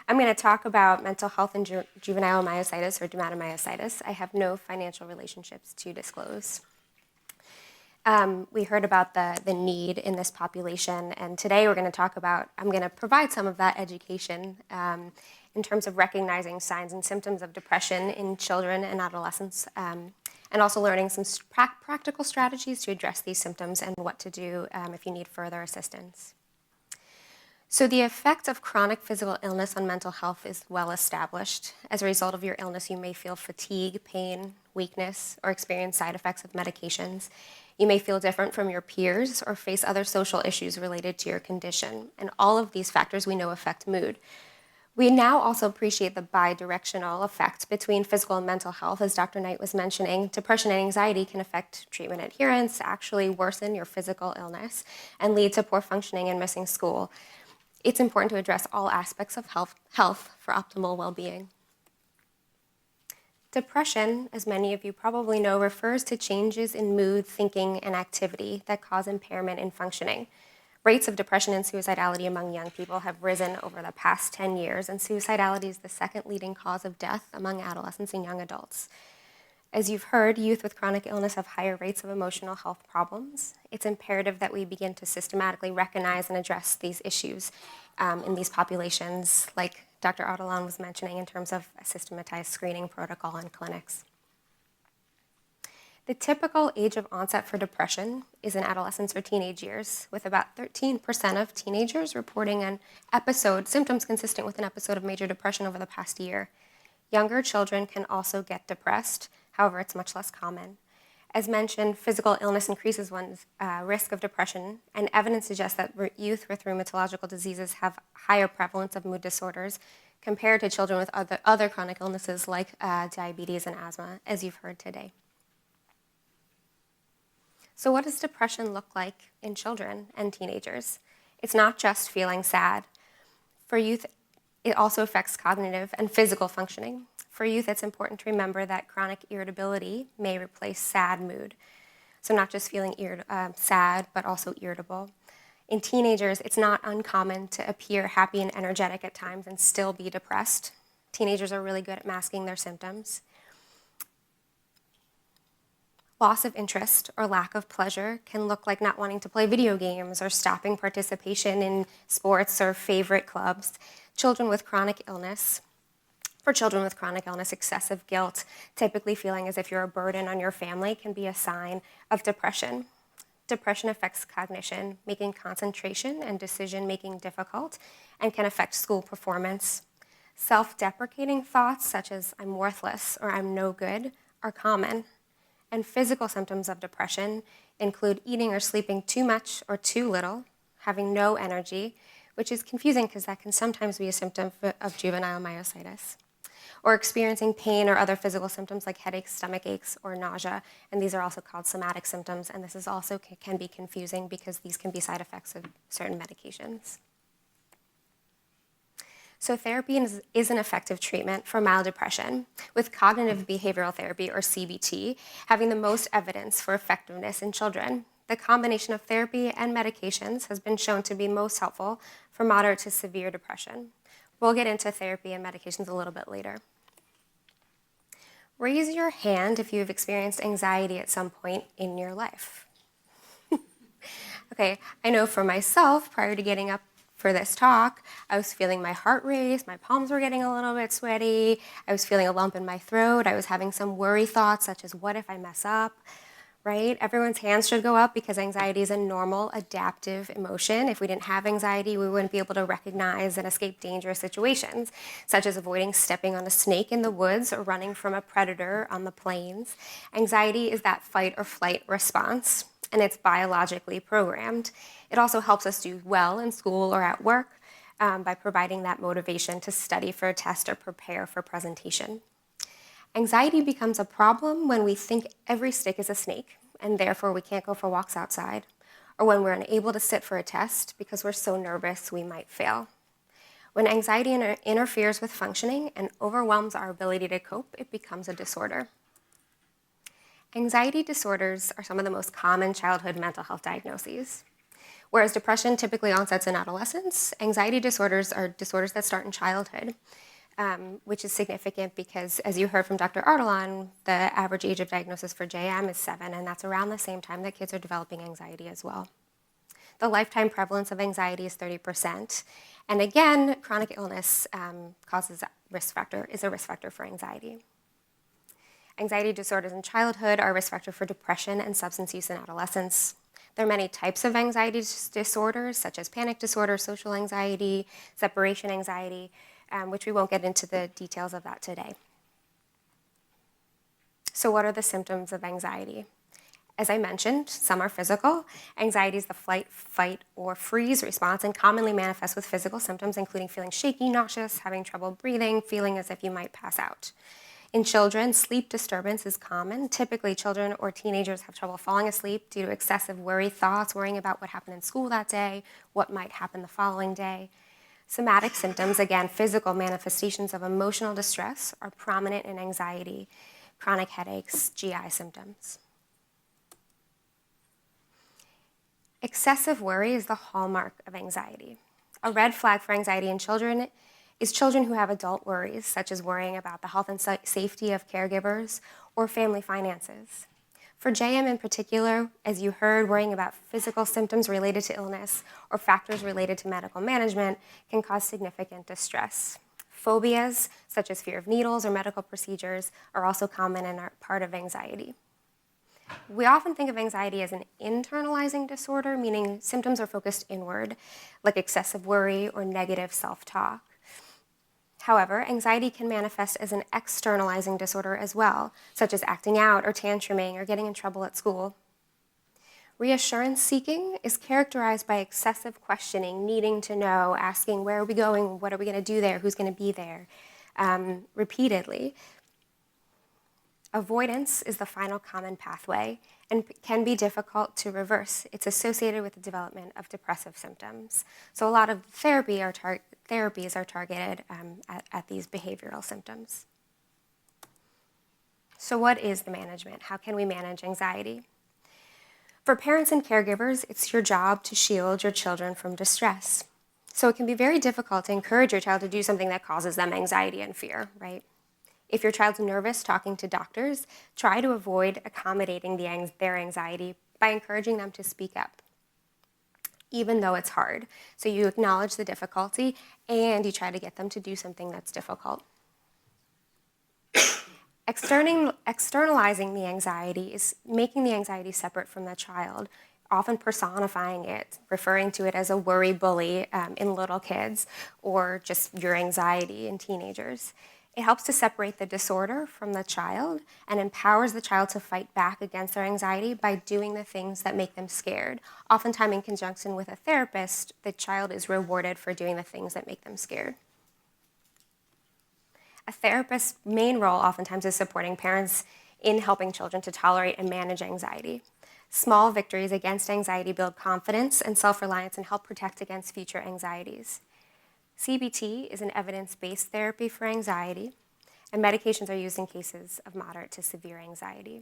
I'm going to talk about mental health and juvenile myositis or dermatomyositis. I have no financial relationships to disclose. We heard about the need in this population, and today we're going to talk about, I'm going to provide some of that education in terms of recognizing signs and symptoms of depression in children and adolescents, and also learning some practical strategies to address these symptoms and what to do if you need further assistance. So the effect of chronic physical illness on mental health is well established. As a result of your illness, you may feel fatigue, pain, weakness, or experience side effects of medications. You may feel different from your peers or face other social issues related to your condition. And all of these factors we know affect mood. We now also appreciate the bidirectional effect between physical and mental health. As Dr. Knight was mentioning, depression and anxiety can affect treatment adherence, actually worsen your physical illness, and lead to poor functioning and missing school. It's important to address all aspects of health for optimal well-being. Depression, as many of you probably know, refers to changes in mood, thinking, and activity that cause impairment in functioning. Rates of depression and suicidality among young people have risen over the past 10 years, and suicidality is the second leading cause of death among adolescents and young adults. As you've heard, youth with chronic illness have higher rates of emotional health problems. It's imperative that we begin to systematically recognize and address these issues in these populations, like Dr. Adelan was mentioning in terms of a systematized screening protocol in clinics. The typical age of onset for depression is in adolescence or teenage years, with about 13% of teenagers reporting an episode, symptoms consistent with an episode of major depression over the past year. Younger children can also get depressed. However, it's much less common. As mentioned, physical illness increases one's risk of depression, and evidence suggests that youth with rheumatological diseases have higher prevalence of mood disorders compared to children with other chronic illnesses like diabetes and asthma, as you've heard today. So what does depression look like in children and teenagers? It's not just feeling sad. For youth, it also affects cognitive and physical functioning. For youth, it's important to remember that chronic irritability may replace sad mood. So not just feeling sad, but also irritable. In teenagers, it's not uncommon to appear happy and energetic at times and still be depressed. Teenagers are really good at masking their symptoms. Loss of interest or lack of pleasure can look like not wanting to play video games or stopping participation in sports or favorite clubs. For children with chronic illness, excessive guilt, typically feeling as if you're a burden on your family, can be a sign of depression. Depression affects cognition, making concentration and decision-making difficult, and can affect school performance. Self-deprecating thoughts such as I'm worthless or I'm no good are common. And physical symptoms of depression include eating or sleeping too much or too little, having no energy, which is confusing because that can sometimes be a symptom of juvenile myositis, or experiencing pain or other physical symptoms like headaches, stomach aches, or nausea. And these are also called somatic symptoms, and this is also can be confusing because these can be side effects of certain medications. So therapy is an effective treatment for mild depression, with cognitive behavioral therapy, or CBT, having the most evidence for effectiveness in children. The combination of therapy and medications has been shown to be most helpful for moderate to severe depression. We'll get into therapy and medications a little bit later. Raise your hand if you've experienced anxiety at some point in your life. Okay, I know for myself, prior to getting up for this talk, I was feeling my heart race, my palms were getting a little bit sweaty, I was feeling a lump in my throat, I was having some worry thoughts such as, what if I mess up, right? Everyone's hands should go up because anxiety is a normal, adaptive emotion. If we didn't have anxiety, we wouldn't be able to recognize and escape dangerous situations, such as avoiding stepping on a snake in the woods or running from a predator on the plains. Anxiety is that fight or flight response, and it's biologically programmed. It also helps us do well in school or at work by providing that motivation to study for a test or prepare for presentation. Anxiety becomes a problem when we think every stick is a snake, and therefore we can't go for walks outside, or when we're unable to sit for a test because we're so nervous we might fail. When anxiety interferes with functioning and overwhelms our ability to cope, it becomes a disorder. Anxiety disorders are some of the most common childhood mental health diagnoses. Whereas depression typically onsets in adolescence, anxiety disorders are disorders that start in childhood, which is significant because, as you heard from Dr. Ardalan, the average age of diagnosis for JM is 7, and that's around the same time that kids are developing anxiety as well. The lifetime prevalence of anxiety is 30%. And again, chronic illness is a risk factor for anxiety. Anxiety disorders in childhood are a risk factor for depression and substance use in adolescence. There are many types of anxiety disorders, such as panic disorder, social anxiety, separation anxiety, which we won't get into the details of that today. So what are the symptoms of anxiety? As I mentioned, some are physical. Anxiety is the flight, fight, or freeze response and commonly manifests with physical symptoms, including feeling shaky, nauseous, having trouble breathing, feeling as if you might pass out. In children, sleep disturbance is common. Typically, children or teenagers have trouble falling asleep due to excessive worry thoughts, worrying about what happened in school that day, what might happen the following day. Somatic symptoms, again, physical manifestations of emotional distress, are prominent in anxiety, chronic headaches, GI symptoms. Excessive worry is the hallmark of anxiety. A red flag for anxiety in children is children who have adult worries, such as worrying about the health and safety of caregivers or family finances. For JM in particular, as you heard, worrying about physical symptoms related to illness or factors related to medical management can cause significant distress. Phobias, such as fear of needles or medical procedures, are also common and are part of anxiety. We often think of anxiety as an internalizing disorder, meaning symptoms are focused inward, like excessive worry or negative self-talk. However, anxiety can manifest as an externalizing disorder as well, such as acting out or tantruming or getting in trouble at school. Reassurance seeking is characterized by excessive questioning, needing to know, asking, where are we going, what are we going to do there, who's going to be there, repeatedly. Avoidance is the final common pathway and can be difficult to reverse. It's associated with the development of depressive symptoms. So a lot of therapies are targeted at these behavioral symptoms. So what is the management? How can we manage anxiety? For parents and caregivers, it's your job to shield your children from distress. So it can be very difficult to encourage your child to do something that causes them anxiety and fear, right? If your child's nervous talking to doctors, try to avoid accommodating their anxiety by encouraging them to speak up, even though it's hard. So you acknowledge the difficulty and you try to get them to do something that's difficult. Externalizing the anxiety is making the anxiety separate from the child, often personifying it, referring to it as a worry bully in little kids, or just your anxiety in teenagers. It helps to separate the disorder from the child and empowers the child to fight back against their anxiety by doing the things that make them scared. Oftentimes, in conjunction with a therapist, the child is rewarded for doing the things that make them scared. A therapist's main role oftentimes is supporting parents in helping children to tolerate and manage anxiety. Small victories against anxiety build confidence and self-reliance and help protect against future anxieties. CBT is an evidence-based therapy for anxiety, and medications are used in cases of moderate to severe anxiety.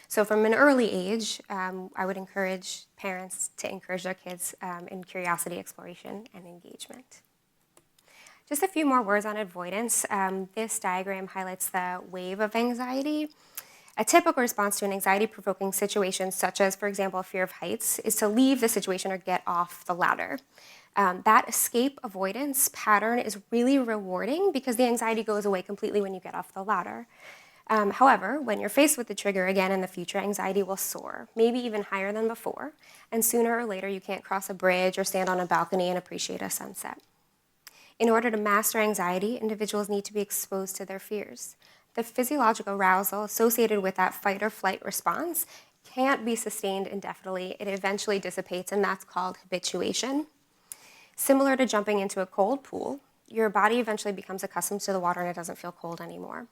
So from an early age, I would encourage parents to encourage their kids in curiosity, exploration, and engagement. Just a few more words on avoidance. This diagram highlights the wave of anxiety. A typical response to an anxiety-provoking situation, such as, for example, fear of heights, is to leave the situation or get off the ladder. That escape avoidance pattern is really rewarding because the anxiety goes away completely when you get off the ladder. However, when you're faced with the trigger again in the future, anxiety will soar, maybe even higher than before, and sooner or later you can't cross a bridge or stand on a balcony and appreciate a sunset. In order to master anxiety, individuals need to be exposed to their fears. The physiological arousal associated with that fight or flight response can't be sustained indefinitely. It eventually dissipates, and that's called habituation. Similar to jumping into a cold pool, your body eventually becomes accustomed to the water and it doesn't feel cold anymore.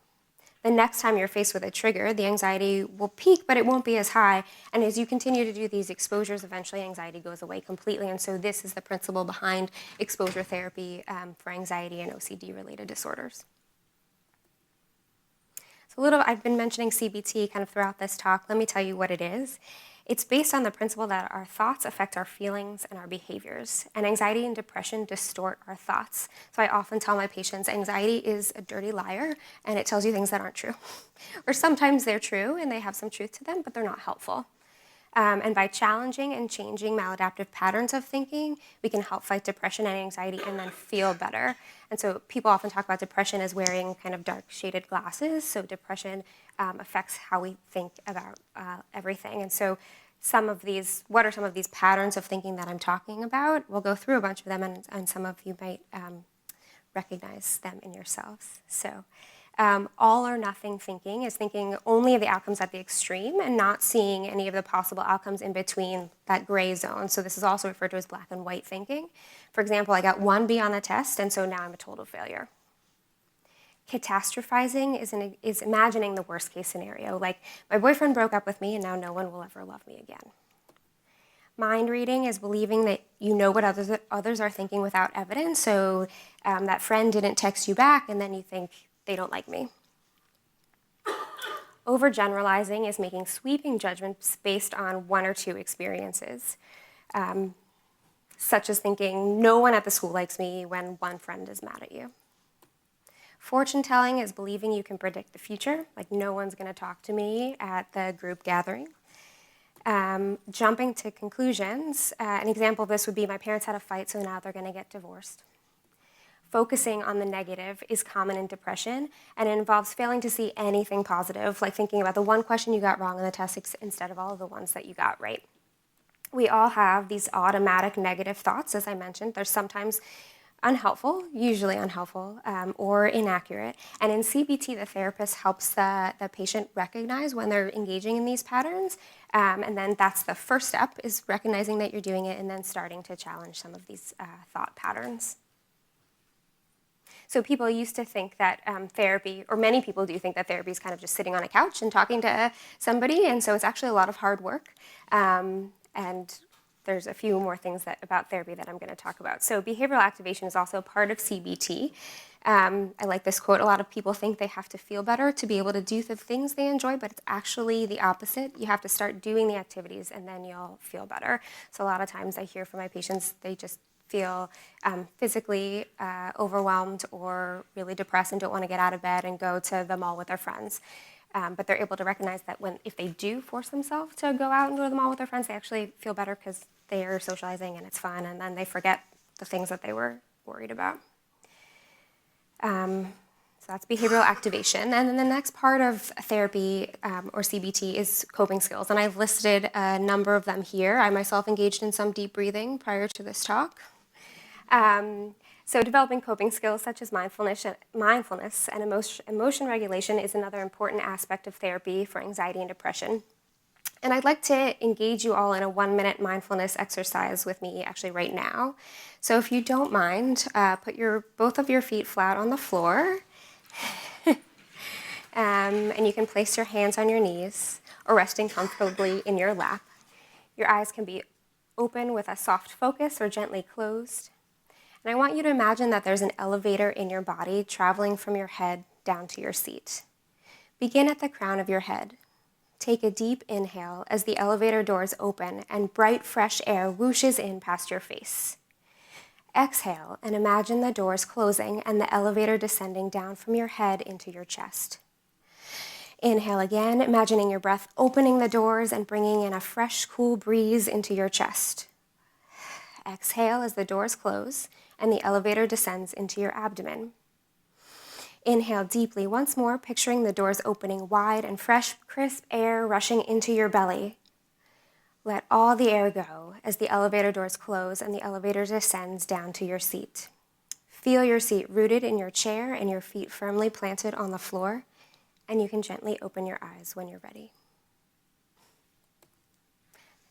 The next time you're faced with a trigger, the anxiety will peak, but it won't be as high. And as you continue to do these exposures, eventually anxiety goes away completely. And so this is the principle behind exposure therapy for anxiety and OCD-related disorders. So I've been mentioning CBT kind of throughout this talk. Let me tell you what it is. It's based on the principle that our thoughts affect our feelings and our behaviors, and anxiety and depression distort our thoughts. So I often tell my patients, anxiety is a dirty liar, and it tells you things that aren't true. Or sometimes they're true, and they have some truth to them, but they're not helpful. And by challenging and changing maladaptive patterns of thinking, we can help fight depression and anxiety and then feel better. And so people often talk about depression as wearing kind of dark shaded glasses. So depression affects how we think about everything. And so what are some of these patterns of thinking that I'm talking about? We'll go through a bunch of them, and some of you might recognize them in yourselves. So all or nothing thinking is thinking only of the outcomes at the extreme and not seeing any of the possible outcomes in between that gray zone. So this is also referred to as black and white thinking. For example, I got 1B on a test, and so now I'm a total failure. Catastrophizing is imagining the worst case scenario, like my boyfriend broke up with me and now no one will ever love me again. Mind reading is believing that you know what others are thinking without evidence, so that friend didn't text you back and then you think they don't like me. Overgeneralizing is making sweeping judgments based on one or two experiences, such as thinking no one at the school likes me when one friend is mad at you. Fortune telling is believing you can predict the future, like no one's going to talk to me at the group gathering. Jumping to conclusions, an example of this would be my parents had a fight, so now they're going to get divorced. Focusing on the negative is common in depression, and it involves failing to see anything positive, like thinking about the one question you got wrong in the test instead of all of the ones that you got right. We all have these automatic negative thoughts, as I mentioned. They're sometimes unhelpful, usually unhelpful, or inaccurate. And in CBT, the therapist helps the patient recognize when they're engaging in these patterns. And then that's the first step, is recognizing that you're doing it and then starting to challenge some of these thought patterns. So people used to think that therapy, or many people do think that therapy is kind of just sitting on a couch and talking to somebody, and so it's actually a lot of hard work. And there's a few more things about therapy that I'm going to talk about. So behavioral activation is also part of CBT. I like this quote. A lot of people think they have to feel better to be able to do the things they enjoy, but it's actually the opposite. You have to start doing the activities, and then you'll feel better. So a lot of times I hear from my patients, they just feel physically overwhelmed or really depressed and don't want to get out of bed and go to the mall with their friends. But they're able to recognize that if they do force themselves to go out and go to the mall with their friends, they actually feel better because they're socializing and it's fun, and then they forget the things that they were worried about. So that's behavioral activation. And then the next part of therapy, or CBT, is coping skills. And I've listed a number of them here. I myself engaged in some deep breathing prior to this talk. So developing coping skills such as mindfulness and emotion regulation is another important aspect of therapy for anxiety and depression. And I'd like to engage you all in a 1-minute mindfulness exercise with me actually right now. So if you don't mind, put both of your feet flat on the floor. And you can place your hands on your knees or resting comfortably in your lap. Your eyes can be open with a soft focus or gently closed. And I want you to imagine that there's an elevator in your body traveling from your head down to your seat. Begin at the crown of your head. Take a deep inhale as the elevator doors open and bright, fresh air whooshes in past your face. Exhale and imagine the doors closing and the elevator descending down from your head into your chest. Inhale again, imagining your breath opening the doors and bringing in a fresh, cool breeze into your chest. Exhale as the doors close and the elevator descends into your abdomen. Inhale deeply once more, picturing the doors opening wide and fresh, crisp air rushing into your belly. Let all the air go as the elevator doors close and the elevator descends down to your seat. Feel your seat rooted in your chair and your feet firmly planted on the floor, and you can gently open your eyes when you're ready.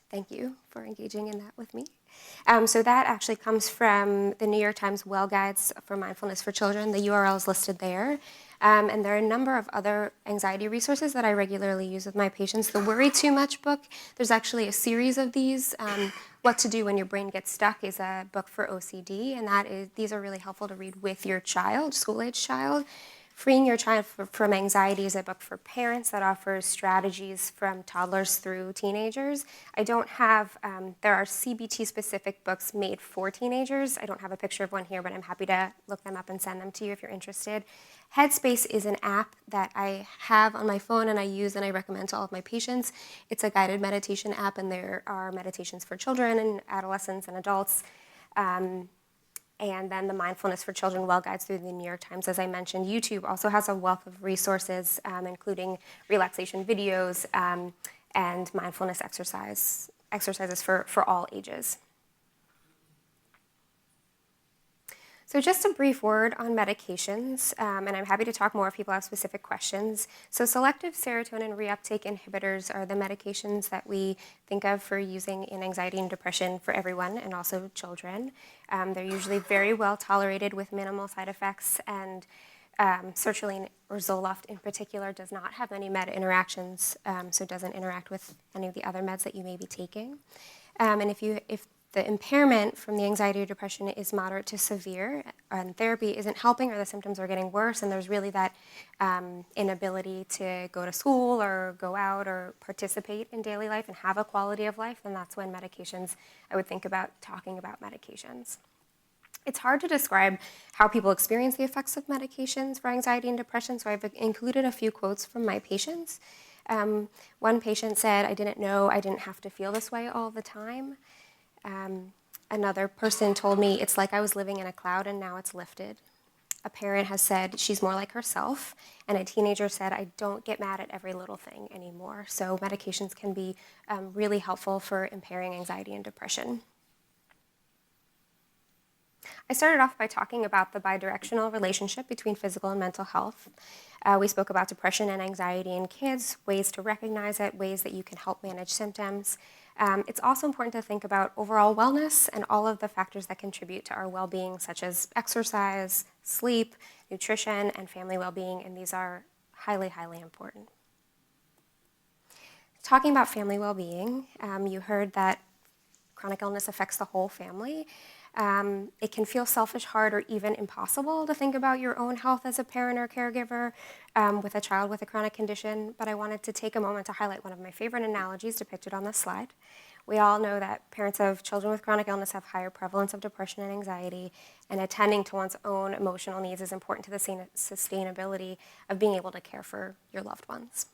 Thank you for engaging in that with me. So that actually comes from the New York Times Well Guides for Mindfulness for Children. The URL is listed there. And there are a number of other anxiety resources that I regularly use with my patients. The Worry Too Much book, there's actually a series of these. What to Do When Your Brain Gets Stuck is a book for OCD, and these are really helpful to read with your child, school-age child. Freeing Your Child from Anxiety is a book for parents that offers strategies from toddlers through teenagers. I don't have, there are CBT-specific books made for teenagers. I don't have a picture of one here, but I'm happy to look them up and send them to you if you're interested. Headspace is an app that I have on my phone and I use and I recommend to all of my patients. It's a guided meditation app, and there are meditations for children and adolescents and adults. And then the Mindfulness for Children Well guides through the New York Times, as I mentioned. YouTube also has a wealth of resources, including relaxation videos and mindfulness exercises for all ages. So just a brief word on medications, and I'm happy to talk more if people have specific questions. So selective serotonin reuptake inhibitors are the medications that we think of for using in anxiety and depression for everyone, and also children. They're usually very well tolerated with minimal side effects, and sertraline or Zoloft in particular does not have any med interactions, so it doesn't interact with any of the other meds that you may be taking. And if the impairment from the anxiety or depression is moderate to severe and therapy isn't helping or the symptoms are getting worse and there's really that inability to go to school or go out or participate in daily life and have a quality of life, then that's when I would think about talking about medications. It's hard to describe how people experience the effects of medications for anxiety and depression, so I've included a few quotes from my patients. One patient said, "I didn't know I didn't have to feel this way all the time." Another person told me, "It's like I was living in a cloud and now it's lifted." A parent has said she's more like herself, and a teenager said, "I don't get mad at every little thing anymore." So medications can be really helpful for impairing anxiety and depression. I started off by talking about the bidirectional relationship between physical and mental health. We spoke about depression and anxiety in kids, ways to recognize it, ways that you can help manage symptoms. It's also important to think about overall wellness and all of the factors that contribute to our well-being, such as exercise, sleep, nutrition, and family well-being, and these are highly, highly important. Talking about family well-being, you heard that chronic illness affects the whole family. It can feel selfish, hard, or even impossible to think about your own health as a parent or caregiver with a child with a chronic condition, but I wanted to take a moment to highlight one of my favorite analogies depicted on this slide. We all know that parents of children with chronic illness have higher prevalence of depression and anxiety, and attending to one's own emotional needs is important to the sustainability of being able to care for your loved ones.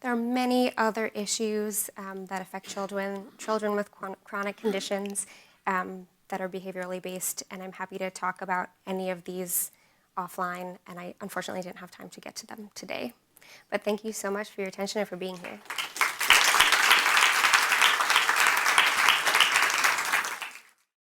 There are many other issues that affect children with chronic conditions that are behaviorally based, and I'm happy to talk about any of these offline, and I unfortunately didn't have time to get to them today. But thank you so much for your attention and for being here.